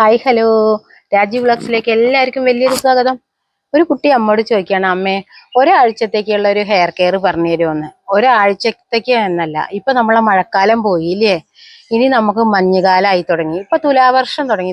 Hi hello Rajeev വ്ളോഗ്സിലേക്ക് എല്ലാവർക്കും വലിയൊരു സ്വാഗതം. ഒരു കുട്ടി അമ്മോട് ചോദിക്കുകയാണ്, അമ്മേ ഒരാഴ്ചത്തേക്കുള്ള ഒരു ഹെയർ കെയർ പറഞ്ഞു തരുമെന്ന്. ഒരാഴ്ചത്തേക്ക് എന്നല്ല, ഇപ്പൊ നമ്മളെ മഴക്കാലം പോയില്ലേ, ഇനി നമുക്ക് മഞ്ഞുകാലമായി തുടങ്ങി. ഇപ്പൊ തുലാവർഷം തുടങ്ങി,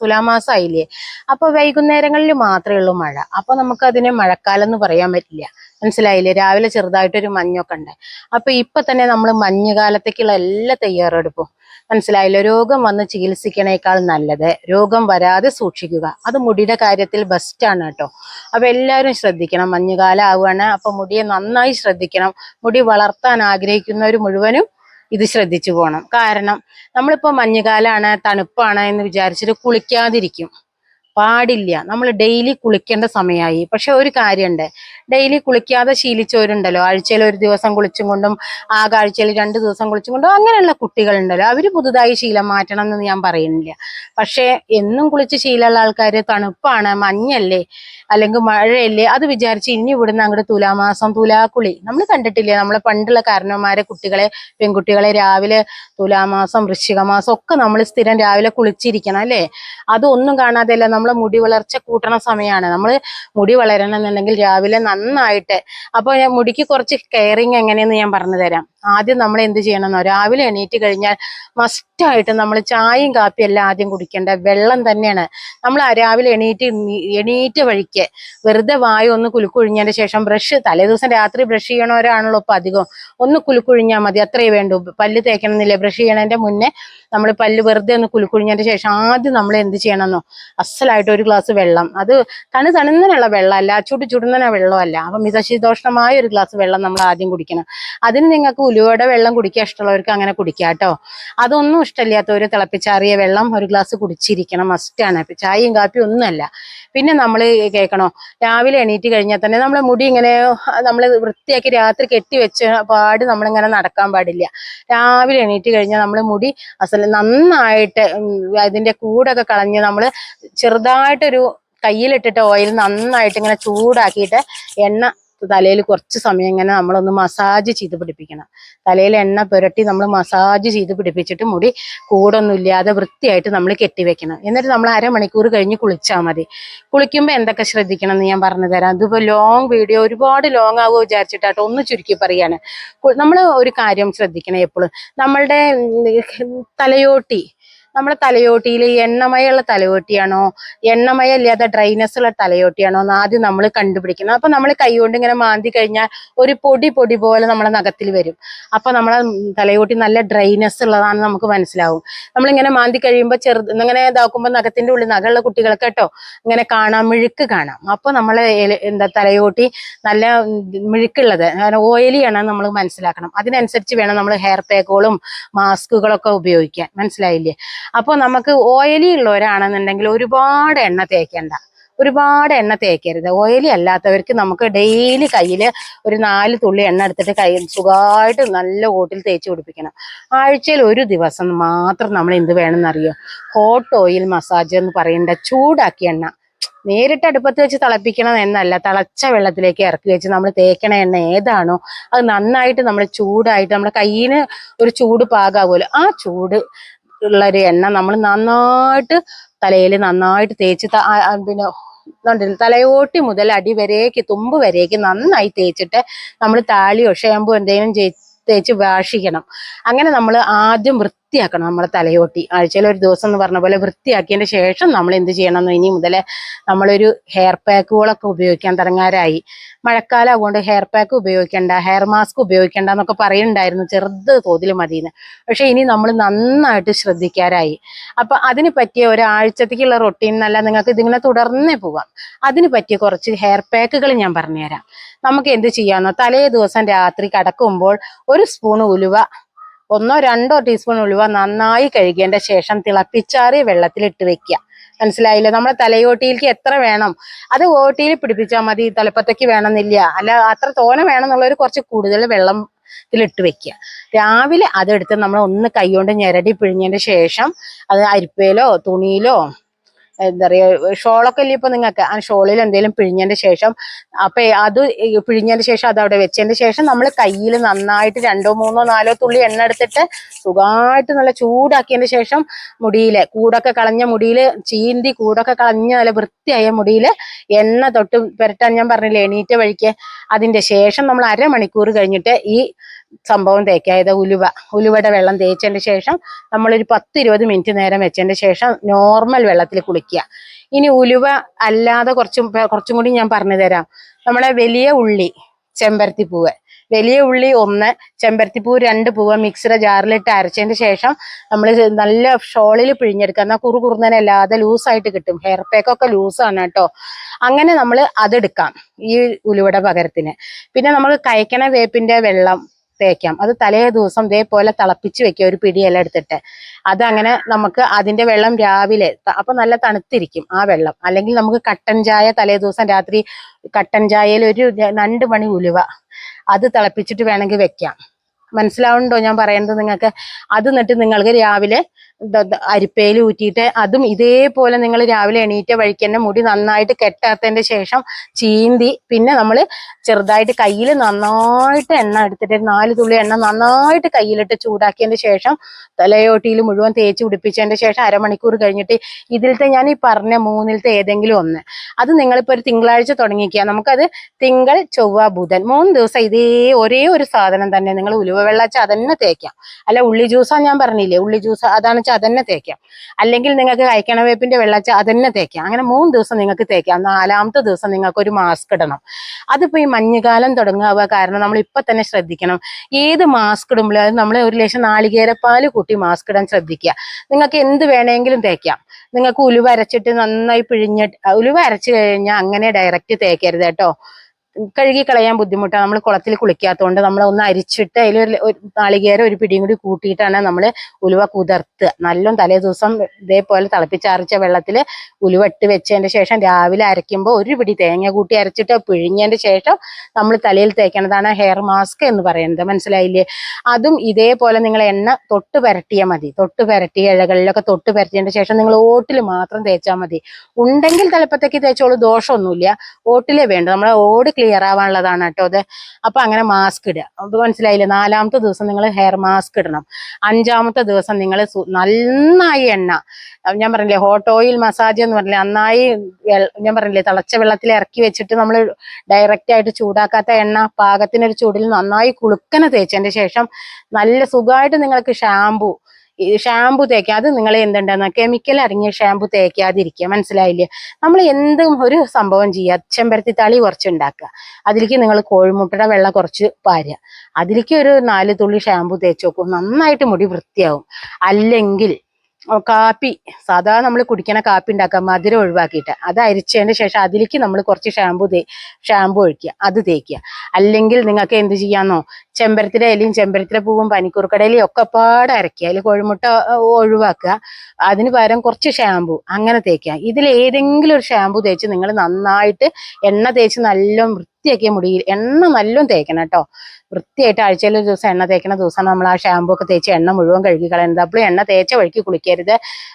തുലാമാസമായില്ലേ. അപ്പൊ വൈകുന്നേരങ്ങളിൽ മാത്രമേ ഉള്ളൂ മഴ. അപ്പൊ നമുക്ക് അതിനെ മഴക്കാലം എന്ന് പറയാൻ പറ്റില്ല. മനസ്സിലായില്ലേ? രാവിലെ ചെറുതായിട്ടൊരു മഞ്ഞൊക്കെ ഉണ്ട്. അപ്പൊ ഇപ്പൊ തന്നെ നമ്മൾ മഞ്ഞുകാലത്തേക്കുള്ള എല്ലാ തയ്യാറെടുപ്പും, മനസ്സിലായില്ലോ? രോഗം വന്ന് ചികിത്സിക്കണേക്കാൾ നല്ലത് രോഗം വരാതെ സൂക്ഷിക്കുക. അത് മുടിയുടെ കാര്യത്തിൽ ബെസ്റ്റ് ആണ് കേട്ടോ. അപ്പൊ എല്ലാവരും ശ്രദ്ധിക്കണം. മഞ്ഞുകാലം ആവുകയാണ്, അപ്പൊ മുടിയെ നന്നായി ശ്രദ്ധിക്കണം. മുടി വളർത്താൻ ആഗ്രഹിക്കുന്നവർ മുഴുവനും ഇത് ശ്രദ്ധിച്ചു പോകണം. കാരണം നമ്മളിപ്പോ മഞ്ഞുകാലാണ്, തണുപ്പാണ് എന്ന് വിചാരിച്ചിട്ട് കുളിക്കാതിരിക്കും. പാടില്ല. നമ്മൾ ഡെയിലി കുളിക്കേണ്ട സമയമായി. പക്ഷെ ഒരു കാര്യമുണ്ട്, ഡെയിലി കുളിക്കാതെ ശീലിച്ചവരുണ്ടല്ലോ, ആഴ്ചയിൽ ഒരു ദിവസം കുളിച്ചും കൊണ്ടും ആഴ്ചയിൽ 2 ദിവസം കുളിച്ചും കൊണ്ടും അങ്ങനെയുള്ള കുട്ടികളുണ്ടല്ലോ, അവര് പുതുതായി ശീലം മാറ്റണം എന്ന് ഞാൻ പറയുന്നില്ല. പക്ഷെ എന്നും കുളിച്ച് ശീലമുള്ള ആൾക്കാര് തണുപ്പാണ്, മഞ്ഞല്ലേ, അല്ലെങ്കിൽ മഴയല്ലേ, അത് വിചാരിച്ച് ഇനി ഇവിടുന്ന് അങ്ങോട്ട് തുലാമാസം തുലാക്കുളി നമ്മൾ കണ്ടിട്ടില്ലേ? നമ്മളെ പണ്ടുള്ള കാരണവന്മാരെ പെൺകുട്ടികളെ രാവിലെ തുലാമാസം വൃശ്ചിക മാസം ഒക്കെ നമ്മൾ സ്ഥിരം രാവിലെ കുളിച്ചിരിക്കണം അല്ലേ? അതൊന്നും കാണാതെയല്ല, നമ്മളെ മുടി വളർച്ച കൂട്ടണ സമയമാണ്. നമ്മൾ മുടി വളരണം എന്നുണ്ടെങ്കിൽ രാവിലെ നന്നായിട്ട്, അപ്പൊ മുടിക്ക് കുറച്ച് കെയറിങ് എങ്ങനെയെന്ന് ഞാൻ പറഞ്ഞു തരാം. ആദ്യം നമ്മൾ എന്ത് ചെയ്യണമെന്നോ, രാവിലെ എണീറ്റ് കഴിഞ്ഞാൽ മസ്റ്റായിട്ട് നമ്മൾ ചായയും കാപ്പിയും എല്ലാം ആദ്യം കുടിക്കേണ്ട വെള്ളം തന്നെയാണ്. നമ്മൾ രാവിലെ എണീറ്റ് വഴിക്ക് വെറുതെ വായു ഒന്ന് കുലുക്കുഴിഞ്ഞതിന് ശേഷം തലേദിവസം രാത്രി ബ്രഷ് ചെയ്യണവരാണല്ലോ ഇപ്പൊ അധികം, ഒന്ന് കുലുക്കുഴിഞ്ഞാൽ മതി, അത്രയേ വേണ്ടൂ. പല്ല് തേക്കണമെന്നില്ല, ബ്രഷ് ചെയ്യണതിന്റെ മുന്നേ നമ്മൾ പല്ല് വെറുതെ ഒന്ന് കുലുക്കുഴിഞ്ഞതിന് ശേഷം ആദ്യം നമ്മൾ എന്ത് ചെയ്യണമെന്നോ, അസലായിട്ട് ഒരു ഗ്ലാസ് വെള്ളം, അത് തണുതണുന്നുള്ള വെള്ളമല്ല, ചുടുന്ന വെള്ളമല്ല, അപ്പൊ മിതശീതോഷ്ണമായ ഒരു ഗ്ലാസ് വെള്ളം നമ്മൾ ആദ്യം കുടിക്കണം. അതിന് നിങ്ങൾക്ക് ഉലുവയുടെ വെള്ളം കുടിക്കാൻ ഇഷ്ടമുള്ളവർക്ക് അങ്ങനെ കുടിക്കാം കേട്ടോ. അതൊന്നും ഇഷ്ടമില്ലാത്തവര് തിളപ്പിച്ചാറിയ വെള്ളം ഒരു ഗ്ലാസ് കുടിച്ചിരിക്കണം, മസ്റ്റാണ്. ചായയും കാപ്പിയും ഒന്നുമല്ല. പിന്നെ നമ്മൾ കേൾക്കണോ, രാവിലെ എണീറ്റ് കഴിഞ്ഞാൽ തന്നെ നമ്മളെ മുടി ഇങ്ങനെ നമ്മൾ വൃത്തിയാക്കി രാത്രി കെട്ടിവെച്ച പാട് നമ്മളിങ്ങനെ നടക്കാൻ പാടില്ല. രാവിലെ എണീറ്റ് കഴിഞ്ഞാൽ നമ്മൾ മുടി നന്നായിട്ട് അതിന്റെ കൂടൊക്കെ കളഞ്ഞ് നമ്മൾ ചെറുതായിട്ടൊരു കയ്യിലിട്ടിട്ട് ഓയിൽ നന്നായിട്ട് ഇങ്ങനെ ചൂടാക്കിയിട്ട് എണ്ണ തലയിൽ കുറച്ച് സമയം ഇങ്ങനെ നമ്മളൊന്ന് മസാജ് ചെയ്ത് പിടിപ്പിക്കണം. തലയിൽ എണ്ണ പുരട്ടി നമ്മൾ മസാജ് ചെയ്ത് പിടിപ്പിച്ചിട്ട് മുടി കൂടൊന്നും ഇല്ലാതെ വൃത്തിയായിട്ട് നമ്മൾ കെട്ടിവെക്കണം. എന്നിട്ട് നമ്മൾ അരമണിക്കൂർ കഴിഞ്ഞ് കുളിച്ചാൽ മതി. കുളിക്കുമ്പോൾ എന്തൊക്കെ ശ്രദ്ധിക്കണം എന്ന് ഞാൻ പറഞ്ഞു തരാം. ഇതിപ്പോ ലോങ് വീഡിയോ, ഒരുപാട് ലോങ് ആവുമോ വിചാരിച്ചിട്ടാട്ടോ ഒന്ന് ചുരുക്കി പറയാണ്. നമ്മൾ ഒരു കാര്യം ശ്രദ്ധിക്കണം എപ്പോഴും, നമ്മളുടെ തലയോട്ടി, നമ്മുടെ തലയോട്ടിയിൽ എണ്ണമയുള്ള തലയോട്ടിയാണോ എണ്ണമയ ഇല്ലാതെ ഡ്രൈനെസ് ഉള്ള തലയോട്ടിയാണോ എന്ന് ആദ്യം നമ്മൾ കണ്ടുപിടിക്കണം. അപ്പൊ നമ്മൾ കൈകൊണ്ട് ഇങ്ങനെ മാന്തി കഴിഞ്ഞാൽ ഒരു പൊടി പോലെ നമ്മളെ നഖത്തിൽ വരും. അപ്പൊ നമ്മളെ തലയോട്ടി നല്ല ഡ്രൈനെസ് ഉള്ളതാണെന്ന് നമുക്ക് മനസ്സിലാവും. നമ്മളിങ്ങനെ മാന്തി കഴിയുമ്പോൾ ഇങ്ങനെ ഇതാക്കുമ്പോൾ നഖത്തിന്റെ ഉള്ളിൽ, നഖമുള്ള കുട്ടികൾക്ക് കേട്ടോ ഇങ്ങനെ കാണാം, മിഴുക്ക് കാണാം. അപ്പൊ നമ്മളെ തലയോട്ടി നല്ല മിഴുക്കുള്ളത്, ഓയിലിയാണ് നമ്മൾ മനസ്സിലാക്കണം. അതിനനുസരിച്ച് വേണം നമ്മൾ ഹെയർ പാക്കുകളും മാസ്കുകളൊക്കെ ഉപയോഗിക്കാൻ. മനസ്സിലായില്ലേ? അപ്പൊ നമുക്ക് ഓയിലി ഉള്ളവരാണെന്നുണ്ടെങ്കിൽ ഒരുപാട് എണ്ണ തേക്കരുത്. ഓയിലി അല്ലാത്തവർക്ക് നമുക്ക് ഡെയിലി കയ്യില് ഒരു 4 തുള്ളി എണ്ണ എടുത്തിട്ട് സുഖമായിട്ട് നല്ല ഓട്ടിൽ തേച്ച് പിടിപ്പിക്കണം. ആഴ്ചയിൽ ഒരു ദിവസം മാത്രം നമ്മൾ എന്ത് വേണമെന്നറിയോ, ഹോട്ട് ഓയിൽ മസാജ് എന്ന് പറയേണ്ട ചൂടാക്കിയ എണ്ണ നേരിട്ട് അടുപ്പത്ത് വെച്ച് തിളപ്പിക്കണം എന്നല്ല, തിളച്ച വെള്ളത്തിലേക്ക് ഇറക്കി വെച്ച് നമ്മൾ തേക്കണ എണ്ണ ഏതാണോ അത് നന്നായിട്ട് നമ്മൾ ചൂടായിട്ട് നമ്മുടെ കയ്യിന് ഒരു ചൂട് പാകാവുമല്ലോ, ആ ചൂട് ഉള്ളൊരു എണ്ണ നമ്മൾ നന്നായിട്ട് തലയിൽ നന്നായിട്ട് തേച്ച് പിന്നെ തലയോട്ടി മുതൽ അടി വരേക്ക്, തുമ്പ് വരേക്ക് നന്നായി തേച്ചിട്ട് നമ്മൾ താളിയോ ഷാമ്പോ എന്തെങ്കിലും തേച്ച് വാഷിക്കണം. അങ്ങനെ നമ്മൾ ആദ്യം വൃത്തിയാക്കണം നമ്മളെ തലയോട്ടി. ആഴ്ചയിൽ ഒരു ദിവസം എന്ന് പറഞ്ഞ പോലെ വൃത്തിയാക്കിയതിന് ശേഷം നമ്മൾ എന്ത് ചെയ്യണം എന്ന്, ഇനി മുതലേ നമ്മളൊരു ഹെയർ പാക്കുകളൊക്കെ ഉപയോഗിക്കാൻ തുടങ്ങാറായി. മഴക്കാലം ആവുകൊണ്ട് ഹെയർ പാക്ക് ഉപയോഗിക്കേണ്ട, ഹെയർ മാസ്ക് ഉപയോഗിക്കേണ്ട എന്നൊക്കെ പറയുന്നുണ്ടായിരുന്നു, ചെറുത് തോതിൽ മതിയെന്ന്. പക്ഷെ ഇനി നമ്മൾ നന്നായിട്ട് ശ്രദ്ധിക്കാറായി. അപ്പൊ അതിന് പറ്റിയ ഒരാഴ്ചത്തേക്കുള്ള റൊട്ടീൻ എന്നല്ല, നിങ്ങൾക്ക് ഇതിങ്ങനെ തുടർന്നേ പോവാം. അതിന് പറ്റിയ കുറച്ച് ഹെയർ പാക്കുകൾ ഞാൻ പറഞ്ഞുതരാം. നമുക്ക് എന്ത് ചെയ്യാന്നോ, തലേ ദിവസം രാത്രി കിടക്കുമ്പോൾ 1 സ്പൂൺ ഉലുവ, 1-2 ടീസ്പൂൺ ഉലുവ നന്നായി കഴുകിയതിന്റെ ശേഷം തിളപ്പിച്ചാറിയ വെള്ളത്തിൽ ഇട്ട് വെക്കുക. മനസ്സിലായില്ലേ? നമ്മളെ തലയോട്ടിയിലേക്ക് എത്ര വേണം അത് ഓട്ടിയിൽ പിടിപ്പിച്ചാൽ മതി, തലപ്പത്തേക്ക് വേണമെന്നില്ല. അല്ല, അത്ര തോനെ വേണമെന്നുള്ളവർ കുറച്ച് കൂടുതൽ വെള്ളത്തിലിട്ട് വെക്കുക. രാവിലെ അതെടുത്ത് നമ്മൾ ഒന്ന് കൈകൊണ്ട് ഞെരടി പിഴിഞ്ഞതിന് ശേഷം അത് അരിപ്പയിലോ തുണിയിലോ എന്താ പറയുക ഷോളൊക്കെ ഇല്ലേ ഇപ്പൊ നിങ്ങൾക്ക്, ആ ഷോളിൽ എന്തെങ്കിലും പിഴിഞ്ഞതിന്റെ ശേഷം അപ്പൊ അത് പിഴിഞ്ഞതിന് ശേഷം അത് അവിടെ വെച്ചതിന് ശേഷം നമ്മൾ കയ്യിൽ നന്നായിട്ട് 2 3 4 തുള്ളി എണ്ണ എടുത്തിട്ട് സുഖമായിട്ട് നല്ല ചൂടാക്കിയതിന് ശേഷം മുടിയിലെ കൂടൊക്കെ കളഞ്ഞ മുടിയിൽ ചീന്തി കൂടൊക്കെ കളഞ്ഞ നല്ല വൃത്തിയായ മുടിയിൽ എണ്ണ തൊട്ട് പുരട്ടാൻ ഞാൻ പറഞ്ഞില്ലേ എണീറ്റ വഴിക്ക്. അതിന്റെ ശേഷം നമ്മൾ അരമണിക്കൂർ കഴിഞ്ഞിട്ട് ഈ സംഭവം തേക്കുക. അതായത് ഉലുവയുടെ വെള്ളം തേച്ചതിന് ശേഷം നമ്മളൊരു 10-20 മിനിറ്റ് നേരം വെച്ചതിന് ശേഷം നോർമൽ വെള്ളത്തിൽ കുളിക്കുക. ഇനി ഉലുവ അല്ലാതെ കുറച്ചും കൂടി ഞാൻ പറഞ്ഞു തരാം. നമ്മളെ വലിയ ഉള്ളി, ചെമ്പരത്തിപ്പൂവ്, വലിയ ഉള്ളി 1, ചെമ്പരത്തിപ്പൂ 2 പൂവ് മിക്സിയുടെ ജാറിലിട്ട് അരച്ചതിന് ശേഷം നമ്മൾ നല്ല ഷോളിൽ പിഴിഞ്ഞെടുക്കുക. എന്നാൽ കുറുകുറുന്നനെ അല്ലാതെ ലൂസായിട്ട് കിട്ടും. ഹെയർ പാക്കൊക്കെ ലൂസാണ് കേട്ടോ. അങ്ങനെ നമ്മൾ അതെടുക്കാം ഈ ഉലുവയുടെ പകരത്തിന്. പിന്നെ നമ്മൾ കയക്കണ വേപ്പിന്റെ വെള്ളം തേക്കാം. അത് തലേ ദിവസം ഇതേപോലെ തിളപ്പിച്ച് വെക്കുക, ഒരു പിടിയെല്ലാം എടുത്തിട്ട്. അതങ്ങനെ നമുക്ക് അതിന്റെ വെള്ളം രാവിലെ, അപ്പൊ നല്ല തണുത്തിരിക്കും ആ വെള്ളം. അല്ലെങ്കിൽ നമുക്ക് കട്ടൻ ചായ തലേ ദിവസം രാത്രി കട്ടൻ ചായയിൽ ഒരു 2 മണി ഉലുവ അത് തിളപ്പിച്ചിട്ട് വേണമെങ്കിൽ വെക്കാം. മനസ്സിലാവുന്നുണ്ടോ ഞാൻ പറയുന്നത് നിങ്ങൾക്ക്? അത് എന്നിട്ട് നിങ്ങൾക്ക് രാവിലെ അരിപ്പയിൽ ഊറ്റിയിട്ട് അതും ഇതേപോലെ നിങ്ങൾ രാവിലെ എണീറ്റ വഴിക്ക് തന്നെ മുടി നന്നായിട്ട് കെട്ടാത്തതിന്റെ ശേഷം ചീന്തി, പിന്നെ നമ്മൾ ചെറുതായിട്ട് കയ്യിൽ നന്നായിട്ട് എണ്ണ എടുത്തിട്ട് 4 തുള്ളി എണ്ണ നന്നായിട്ട് കയ്യിലിട്ട് ചൂടാക്കിയതിന്റെ ശേഷം തലയോട്ടിയിൽ മുഴുവൻ തേച്ച് പിടിപ്പിച്ചതിന്റെ ശേഷം അരമണിക്കൂർ കഴിഞ്ഞിട്ട് ഇതിലത്തെ ഞാൻ ഈ പറഞ്ഞ 3-ലത്തെ ഏതെങ്കിലും ഒന്ന്, അത് നിങ്ങളിപ്പോ ഒരു തിങ്കളാഴ്ച തുടങ്ങിക്കുക. നമുക്കത് തിങ്കൾ ചൊവ്വ ബുധൻ 3 ദിവസം ഇതേ ഒരേ ഒരു സാധനം തന്നെ നിങ്ങൾ ഉലുവ വെള്ളച്ച അതന്നെ തേക്കാം. അല്ല ഉള്ളി ജ്യൂസാ ഞാൻ പറഞ്ഞില്ലേ, ഉള്ളി ജ്യൂസ് അതാണ് വെച്ചാൽ അതന്നെ തേക്കാം. അല്ലെങ്കിൽ നിങ്ങൾക്ക് കൈക്കണ വേപ്പിന്റെ വെള്ളച്ച അതന്നെ തേക്കാം. അങ്ങനെ 3 ദിവസം നിങ്ങൾക്ക് തേക്കാം. 4-ാമത്തെ ദിവസം നിങ്ങൾക്ക് ഒരു മാസ്ക് ഇടണം. അതിപ്പോ ഈ മഞ്ഞുകാലം തുടങ്ങുക കാരണം നമ്മൾ ഇപ്പൊ തന്നെ ശ്രദ്ധിക്കണം. ഏത് മാസ്ക് ഇടുമ്പോഴും അത് നമ്മൾ ഒരു ലേശം നാളികേരപ്പാല് കൂട്ടി മാസ്ക് ഇടാൻ ശ്രദ്ധിക്കുക. നിങ്ങൾക്ക് എന്ത് വേണമെങ്കിലും തേക്കാം. നിങ്ങൾക്ക് ഉലുവ അരച്ചിട്ട് നന്നായി പിഴിഞ്ഞിട്ട്, ഉലുവ അരച്ചു കഴിഞ്ഞാൽ അങ്ങനെ ഡയറക്റ്റ് തേക്കരുത് കേട്ടോ. കഴുകി കളയാൻ ബുദ്ധിമുട്ടാണ്. നമ്മൾ കുളത്തിൽ കുളിക്കാത്തതുകൊണ്ട് നമ്മൾ ഒന്ന് അരിച്ചിട്ട് അതിൽ ഒരു നാളികേരം ഒരു പിടിയും കൂടി കൂട്ടിയിട്ടാണ് നമ്മൾ ഉലുവ കുതിർത്തുക. നല്ലോണം തലേ ദിവസം ഇതേപോലെ തിളപ്പിച്ചാറിച്ച വെള്ളത്തിൽ ഉലുവ ഇട്ട് വെച്ചതിന്റെ ശേഷം രാവിലെ അരയ്ക്കുമ്പോൾ ഒരു പിടി തേങ്ങ കൂട്ടി അരച്ചിട്ട് പിഴിഞ്ഞതിന്റെ ശേഷം നമ്മൾ തലയിൽ തേക്കണതാണ് ഹെയർ മാസ്ക് എന്ന് പറയുന്നത്. മനസ്സിലായില്ലേ? അതും ഇതേപോലെ നിങ്ങൾ എണ്ണ തൊട്ട് പുരട്ടിയാൽ മതി. തൊട്ട് പുരട്ടി ഇഴകളിലൊക്കെ തൊട്ട് പുരട്ടിയതിന്റെ ശേഷം നിങ്ങൾ ഓട്ടിൽ മാത്രം തേച്ചാൽ മതി. ഉണ്ടെങ്കിൽ തലപ്പത്തേക്ക് തേച്ചോളൂ, ദോഷമൊന്നുമില്ല. ഓട്ടിലേ വേണ്ട, നമ്മളെ ഓട് ക്ലിയർ ആവാനുള്ളതാണ് കേട്ടോ അത്. അപ്പൊ അങ്ങനെ മാസ്ക് ഇടുക. അത് മനസ്സിലായില്ലേ? 4-ാമത്തെ ദിവസം നിങ്ങൾ ഹെയർ മാസ്ക് ഇടണം. 5-ാമത്തെ ദിവസം നിങ്ങൾ നന്നായി എണ്ണ, ഞാൻ പറഞ്ഞില്ലേ ഹോട്ട് ഓയിൽ മസാജ് എന്ന് പറഞ്ഞില്ലേ, നന്നായി ഞാൻ പറഞ്ഞില്ലേ തിളച്ച വെള്ളത്തിൽ ഇറക്കി വെച്ചിട്ട് നമ്മൾ ഡയറക്റ്റ് ആയിട്ട് ചൂടാക്കാത്ത എണ്ണ പാകത്തിനൊരു ചൂടിൽ നന്നായി കുളുക്കനെ തേച്ചതിന്റെ ശേഷം നല്ല സുഖമായിട്ട് നിങ്ങൾക്ക് ഷാമ്പു തേക്കുക. അത് നിങ്ങൾ എന്തുണ്ടെന്ന കെമിക്കൽ അടങ്ങിയ ഷാമ്പു തേക്കാതിരിക്കുക. മനസ്സിലായില്ലേ? നമ്മൾ എന്തും ഒരു സംഭവം ചെയ്യുക, ചെമ്പരത്തി താളി കുറച്ച് ഉണ്ടാക്കുക, അതിലേക്ക് നിങ്ങൾ കോഴിമുട്ടയുടെ വെള്ളം കുറച്ച് പാരുക, അതിലേക്ക് ഒരു 4 തുള്ളി ഷാമ്പു തേച്ച് നോക്കും, നന്നായിട്ട് മുടി വൃത്തിയാവും. അല്ലെങ്കിൽ കാപ്പി, സാധാരണ നമ്മൾ കുടിക്കണ കാപ്പി ഉണ്ടാക്കുക, മധുരം ഒഴിവാക്കിയിട്ട് അത് അരിച്ചതിന് ശേഷം അതിലേക്ക് നമ്മൾ കുറച്ച് ഷാമ്പു ഒഴിക്കുക, അത് തേക്കുക. അല്ലെങ്കിൽ നിങ്ങൾക്ക് എന്ത് ചെയ്യാന്നോ, ചെമ്പരത്തിയുടെ ഇലയും ചെമ്പരത്തിയുടെ പൂവും പനിക്കൂർക്കയുടെ ഇലയും ഒക്കെ പാടെ അരയ്ക്കുക, അതിൽ കോഴിമുട്ട ഒഴിവാക്കുക, അതിന് പകരം കുറച്ച് ഷാമ്പു അങ്ങനെ തേക്കുക. ഇതിൽ ഏതെങ്കിലും ഒരു ഷാമ്പു തേച്ച് നിങ്ങൾ നന്നായിട്ട് എണ്ണ തേച്ച് നല്ല വൃത്തിയാക്കിയ മുടിയിൽ എണ്ണ നല്ലോണം തേക്കണം കേട്ടോ. വൃത്തിയായിട്ട് ആഴ്ചയിൽ ഒരു ദിവസം എണ്ണ തേക്കണ ദിവസം നമ്മൾ ആ ഷാമ്പു ഒക്കെ തേച്ച് എണ്ണ മുഴുവൻ കഴുകി കളയുന്നത്. അപ്പോൾ എണ്ണ തേച്ച വഴിക്ക് കുളിക്കരുത്.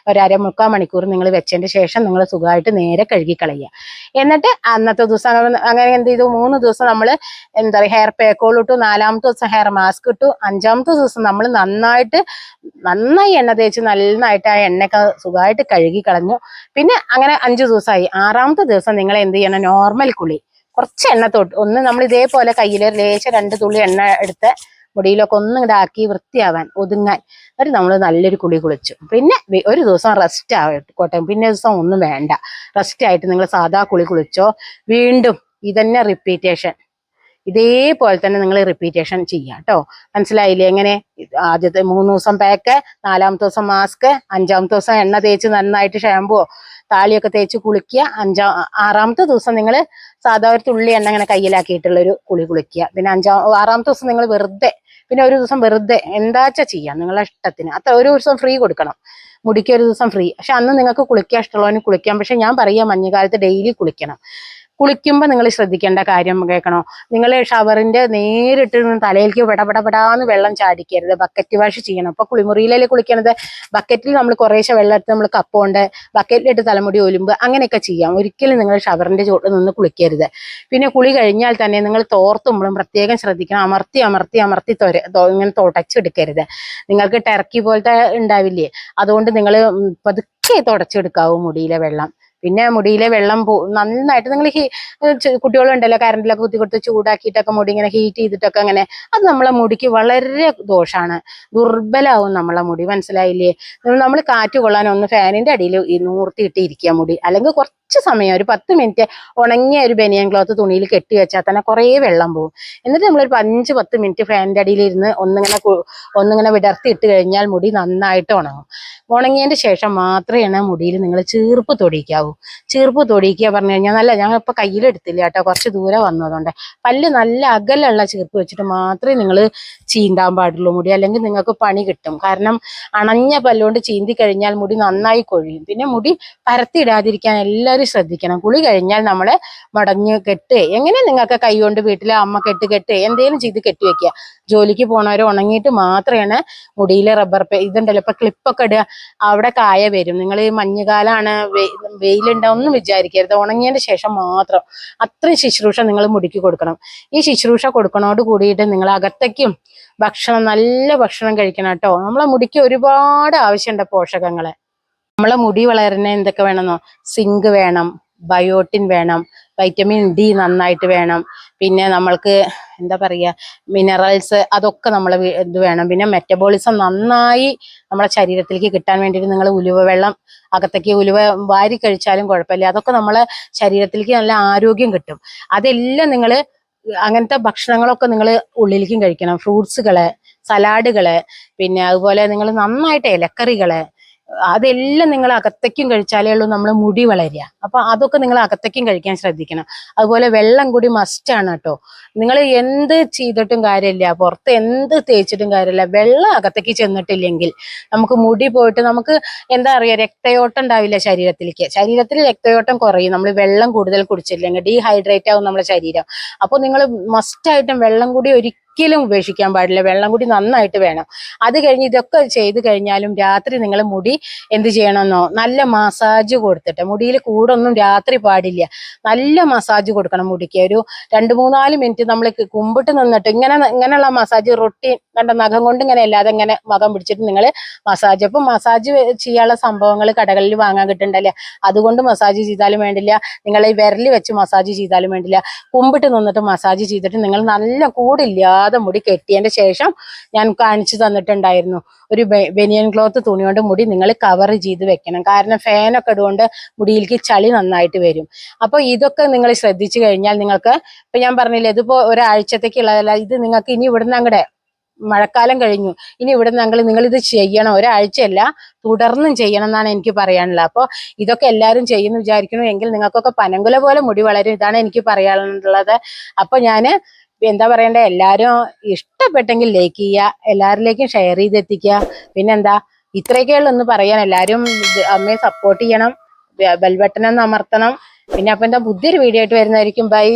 ഒരു 1/4 മണിക്കൂർ നിങ്ങൾ വെച്ചതിന്റെ ശേഷം നിങ്ങൾ സുഖമായിട്ട് നേരെ കഴുകി കളയുക. എന്നിട്ട് അന്നത്തെ ദിവസം അങ്ങനെ എന്ത് ചെയ്തു, 3 ദിവസം നമ്മൾ എന്താ പറയുക ഹെയർ പാക്കോൾ ഇട്ടു, 4-ാമത്തെ ദിവസം ഹെയർ മാസ്ക് ഇട്ടു, 5-ാമത്തെ ദിവസം നമ്മൾ നന്നായി എണ്ണ തേച്ച് നന്നായിട്ട് ആ എണ്ണയൊക്കെ സുഖമായിട്ട് കഴുകി കളഞ്ഞു. പിന്നെ അങ്ങനെ 5 ദിവസമായി. 6-ാമത്തെ ദിവസം നിങ്ങൾ എന്ത് ചെയ്യണം, നോർമൽ കുളി, കുറച്ച് എണ്ണ ഒന്ന് നമ്മൾ ഇതേപോലെ കയ്യിൽ ലേശം 2 തുള്ളി എണ്ണ എടുത്ത് മുടിയിലൊക്കെ ഒന്നും ഇതാക്കി വൃത്തിയാവാൻ ഒതുങ്ങാൻ ഒരു നമ്മൾ നല്ലൊരു കുളി കുളിച്ചു. പിന്നെ ഒരു ദിവസം റെസ്റ്റ് ആവട്ടെ, പിന്നെ ദിവസം ഒന്നും വേണ്ട, റെസ്റ്റ് ആയിട്ട് നിങ്ങൾ സാധാ കുളി കുളിച്ചോ. വീണ്ടും ഇതന്നെ റിപ്പീറ്റേഷൻ, ഇതേപോലെ തന്നെ നിങ്ങൾ റിപ്പീറ്റേഷൻ ചെയ്യാം കേട്ടോ. മനസ്സിലായില്ലേ? എങ്ങനെ ആദ്യത്തെ 3 ദിവസം പാക്ക്, 4-ാമത്തെ ദിവസം മാസ്ക്, 5-ാമത്തെ ദിവസം എണ്ണ തേച്ച് നന്നായിട്ട് ഷാമ്പുവോ താളിയൊക്കെ തേച്ച് കുളിക്കുക. 6-ാമത്തെ ദിവസം നിങ്ങൾ സാധാ ഒരു തുള്ളി എണ്ണ ഇങ്ങനെ കയ്യിലാക്കിയിട്ടുള്ളൊരു കുളി കുളിക്കുക. പിന്നെ 6-ാമത്തെ ദിവസം നിങ്ങൾ വെറുതെ, പിന്നെ ഒരു ദിവസം വെറുതെ എന്താച്ചാ ചെയ്യാം നിങ്ങളെ ഇഷ്ടത്തിന്. അത്ര ഒരു ദിവസം ഫ്രീ കൊടുക്കണം, മുടിക്ക് ഒരു ദിവസം ഫ്രീ. പക്ഷെ അന്ന് നിങ്ങൾക്ക് കുളിക്കാൻ ഇഷ്ടമുള്ളവന് കുളിക്കാം. പക്ഷെ ഞാൻ പറയാം മഞ്ഞുകാലത്ത് ഡെയിലി കുളിക്കണം. കുളിക്കുമ്പോൾ നിങ്ങൾ ശ്രദ്ധിക്കേണ്ട കാര്യം കേൾക്കണോ? നിങ്ങൾ ഷവറിന്റെ നേരിട്ട് തലയിലേക്ക് പെടാന്ന് വെള്ളം ചാടിക്കരുത്. ബക്കറ്റ് വാഷ് ചെയ്യണം. അപ്പൊ കുളിമുറിയിലല്ലേ കുളിക്കണത്, ബക്കറ്റിൽ നമ്മൾ കുറേശ്ശെ വെള്ളം എടുത്ത് നമ്മൾ കപ്പുകൊണ്ട് ബക്കറ്റിലിട്ട് തലമുടി ഒലുമ്പ് അങ്ങനെയൊക്കെ ചെയ്യാം. ഒരിക്കലും നിങ്ങൾ ഷവറിന്റെ ചോട്ടിൽ നിന്ന് കുളിക്കരുത്. പിന്നെ കുളി കഴിഞ്ഞാൽ തന്നെ നിങ്ങൾ തോർത്തുമ്പോഴും പ്രത്യേകം ശ്രദ്ധിക്കണം. അമർത്തി ഇങ്ങനെ തുടച്ചെടുക്കരുത്. നിങ്ങൾക്ക് ടർക്കി പോലത്തെ ഉണ്ടാവില്ലേ, അതുകൊണ്ട് നിങ്ങൾ പതുക്കെ തുടച്ചെടുക്കാവൂ മുടിയിലെ വെള്ളം. പിന്നെ മുടിയിലെ വെള്ളം നന്നായിട്ട് നിങ്ങൾ കുട്ടികളുണ്ടല്ലോ കറണ്ടിലൊക്കെ കുത്തി കൊടുത്ത് ചൂടാക്കിയിട്ടൊക്കെ മുടി ഇങ്ങനെ ഹീറ്റ് ചെയ്തിട്ടൊക്കെ അങ്ങനെ, അത് നമ്മളെ മുടിക്ക് വളരെ ദോഷമാണ്. ദുർബലാവും നമ്മളെ മുടി, മനസ്സിലായില്ലേ? നമ്മൾ കാറ്റ് കൊള്ളാൻ ഒന്ന് ഫാനിന്റെ അടിയിൽ നൂർത്തിയിട്ട് ഇരിക്കുക മുടി, അല്ലെങ്കിൽ കുറച്ച് സമയം ഒരു 10 മിനിറ്റ് ഉണങ്ങിയ ഒരു ബനിയൻ ക്ലോത്ത് തുണിയിൽ കെട്ടി വെച്ചാൽ തന്നെ കുറേ വെള്ളം പോകും. എന്നിട്ട് നമ്മളൊരു 5-10 മിനിറ്റ് ഫാനിന്റെ അടിയിൽ ഇരുന്ന് ഒന്നിങ്ങനെ വിടർത്തി ഇട്ട് കഴിഞ്ഞാൽ മുടി നന്നായിട്ട് ഉണങ്ങും. ഉണങ്ങിയതിന്റെ ശേഷം മാത്രമേ മുടിയിൽ നിങ്ങൾ ചീർപ്പ് തൊടിക്കാവൂ. ചീർപ്പ് തൊടിക്കുക പറഞ്ഞു കഴിഞ്ഞാൽ നല്ല, ഞങ്ങൾ ഇപ്പൊ കയ്യിലെടുത്തില്ല കേട്ടോ, കുറച്ച് ദൂരെ വന്നതുകൊണ്ട് പല്ല് നല്ല അകലുള്ള ചീർപ്പ് വെച്ചിട്ട് മാത്രമേ നിങ്ങൾ ചീന്താൻ പാടുള്ളൂ മുടി, അല്ലെങ്കിൽ നിങ്ങൾക്ക് പണി കിട്ടും. കാരണം അണഞ്ഞ പല്ലുകൊണ്ട് ചീന്തി കഴിഞ്ഞാൽ മുടി നന്നായി കൊഴിയും. പിന്നെ മുടി പരത്തിയിടാതിരിക്കാൻ എല്ലാവരും ശ്രദ്ധിക്കണം. കുളി കഴിഞ്ഞാൽ നമ്മള് മടഞ്ഞ് കെട്ട്, എങ്ങനെ നിങ്ങൾക്ക് കൈ കൊണ്ട് വീട്ടിലെ അമ്മ കെട്ട് എന്തേലും ചെയ്ത് കെട്ടി വെക്കുക. ജോലിക്ക് പോണവർ ഉണങ്ങിയിട്ട് മാത്രമാണ് മുടിയിലെ റബ്ബർ ഇതുണ്ടല്ലോ ഇപ്പൊ ക്ലിപ്പൊക്കെ ഇടുക, അവിടെ കായ വരും. നിങ്ങൾ ഈ മഞ്ഞുകാലാണ് വെയിലുണ്ടാവും വിചാരിക്കരുത്, ഉണങ്ങിയതിന് ശേഷം മാത്രം അത്രയും ശുശ്രൂഷ നിങ്ങൾ മുടിക്ക് കൊടുക്കണം. ഈ ശുശ്രൂഷ കൊടുക്കണോട് കൂടിയിട്ട് നിങ്ങൾ അകത്തേക്കും ഭക്ഷണം, നല്ല ഭക്ഷണം കഴിക്കണം കേട്ടോ. നമ്മളെ മുടിക്ക് ഒരുപാട് ആവശ്യമുണ്ട് പോഷകങ്ങള്. നമ്മളെ മുടി വളരുന്ന എന്തൊക്കെ വേണമെന്നോ? സിങ്ക് വേണം, ബയോട്ടിൻ വേണം, വൈറ്റമിൻ ഡി നന്നായിട്ട് വേണം, പിന്നെ നമ്മൾക്ക് എന്താ പറയുക മിനറൽസ് അതൊക്കെ നമ്മളെ ഇത് വേണം. പിന്നെ മെറ്റബോളിസം നന്നായി നമ്മളെ ശരീരത്തിലേക്ക് കിട്ടാൻ വേണ്ടിയിട്ട് നിങ്ങൾ ഉലുവ വെള്ളം അകത്തേക്ക് ഉലുവ വാരി കഴിച്ചാലും കുഴപ്പമില്ല, അതൊക്കെ നമ്മളെ ശരീരത്തിലേക്ക് നല്ല ആരോഗ്യം കിട്ടും. അതെല്ലാം നിങ്ങൾ അങ്ങനത്തെ ഭക്ഷണങ്ങളൊക്കെ നിങ്ങൾ ഉള്ളിലേക്കും കഴിക്കണം. ഫ്രൂട്ട്സുകള്, സലാഡുകള്, പിന്നെ അതുപോലെ നിങ്ങൾ നന്നായിട്ട് ഇലക്കറികള്, അതെല്ലാം നിങ്ങൾ അകത്തേക്കും കഴിച്ചാലേ ഉള്ളൂ നമ്മളെ മുടി വളരുക. അപ്പൊ അതൊക്കെ നിങ്ങൾ അകത്തേക്കും കഴിക്കാൻ ശ്രദ്ധിക്കണം. അതുപോലെ വെള്ളം കൂടി മസ്റ്റാണ് കേട്ടോ. നിങ്ങൾ എന്ത് ചെയ്തിട്ടും കാര്യമില്ല, പുറത്ത് എന്ത് തേച്ചിട്ടും കാര്യമില്ല, വെള്ളം അകത്തേക്ക് ചെന്നിട്ടില്ലെങ്കിൽ നമുക്ക് മുടി പോയിട്ട് നമുക്ക് എന്താ പറയുക, രക്തയോട്ടം ഉണ്ടാവില്ല ശരീരത്തിൽ രക്തയോട്ടം കുറയും നമ്മൾ വെള്ളം കൂടുതൽ കുടിച്ചില്ലെങ്കിൽ. ഡീഹൈഡ്രേറ്റ് ആവും നമ്മുടെ ശരീരം. അപ്പോൾ നിങ്ങൾ മസ്റ്റായിട്ടും വെള്ളം കൂടി ഒരിക്കലും ഉപേക്ഷിക്കാൻ പാടില്ല. വെള്ളം കൂടി നന്നായിട്ട് വേണം. അത് കഴിഞ്ഞ് ഇതൊക്കെ ചെയ്ത് കഴിഞ്ഞാലും രാത്രി നിങ്ങൾ മുടി എന്ത് ചെയ്യണമെന്നോ? നല്ല മസാജ് കൊടുത്തിട്ട്, മുടിയിൽ കൂടൊന്നും രാത്രി പാടില്ല, നല്ല മസാജ് കൊടുക്കണം മുടിക്ക്. ഒരു 2-3-4 മിനിറ്റ് നമ്മൾ കുമ്പിട്ട് നിന്നിട്ട് ഇങ്ങനെയുള്ള മസാജ് റൊട്ടീൻ കണ്ട നഖം കൊണ്ട് ഇങ്ങനെ അല്ലാതെ ഇങ്ങനെ മകം പിടിച്ചിട്ട് നിങ്ങൾ മസാജ്. അപ്പൊ മസാജ് ചെയ്യാനുള്ള സംഭവങ്ങൾ കടകളിൽ വാങ്ങാൻ കിട്ടുന്നുണ്ടല്ലേ, അതുകൊണ്ട് മസാജ് ചെയ്താലും വേണ്ടില്ല, നിങ്ങൾ ഈ വിരൽ വെച്ച് മസാജ് ചെയ്താലും വേണ്ടില്ല, കുമ്പിട്ട് നിന്നിട്ട് മസാജ് ചെയ്തിട്ട് നിങ്ങൾ നല്ല കൂടില്ലാതെ മുടി കെട്ടിയതിന്റെ ശേഷം ഞാൻ കാണിച്ചു തന്നിട്ടുണ്ടായിരുന്നു, ഒരു ബനിയൻ ക്ലോത്ത് തുണി കൊണ്ട് മുടി നിങ്ങൾ കവർ ചെയ്ത് വെക്കണം. കാരണം ഫാനൊക്കെ ഇടുകൊണ്ട് മുടിയിലേക്ക് ചളി നന്നായിട്ട് വരും. അപ്പൊ ഇതൊക്കെ നിങ്ങൾ ശ്രദ്ധിച്ചു കഴിഞ്ഞാൽ നിങ്ങൾക്ക്, ഇപ്പൊ ഞാൻ പറഞ്ഞില്ലേ ഇതിപ്പോ ഒരാഴ്ചത്തേക്കുള്ളതല്ല, ഇത് നിങ്ങൾക്ക് ഇനി ഇവിടുന്ന് അങ്ങടെ മഴക്കാലം കഴിഞ്ഞു, ഇനി ഇവിടുന്ന് നിങ്ങൾ ഇത് ചെയ്യണം. ഒരാഴ്ചയല്ല, തുടർന്നും ചെയ്യണം എന്നാണ് എനിക്ക് പറയാനുള്ളത്. അപ്പോൾ ഇതൊക്കെ എല്ലാവരും ചെയ്യുന്നു വിചാരിക്കുന്നു എങ്കിൽ നിങ്ങൾക്കൊക്കെ പനങ്കുല പോലെ മുടി വളരും. ഇതാണ് എനിക്ക് പറയാനുള്ളത്. അപ്പൊ ഞാന് എന്താ പറയണ്ടേ, എല്ലാരും ഇഷ്ടപ്പെട്ടെങ്കിൽ ലൈക്ക് ചെയ്യുക, എല്ലാവരിലേക്കും ഷെയർ ചെയ്തെത്തിക്കുക. പിന്നെന്താ, ഇത്രയൊക്കെയുള്ള ഒന്ന് പറയാൻ. എല്ലാരും അമ്മയെ സപ്പോർട്ട് ചെയ്യണം, ബെൽ ബട്ടൺ ഒന്ന് അമർത്തണം. പിന്നെ അപ്പൊ എന്താ പുതിയൊരു വീഡിയോ ആയിട്ട് വരുന്നതായിരിക്കും. ബൈ.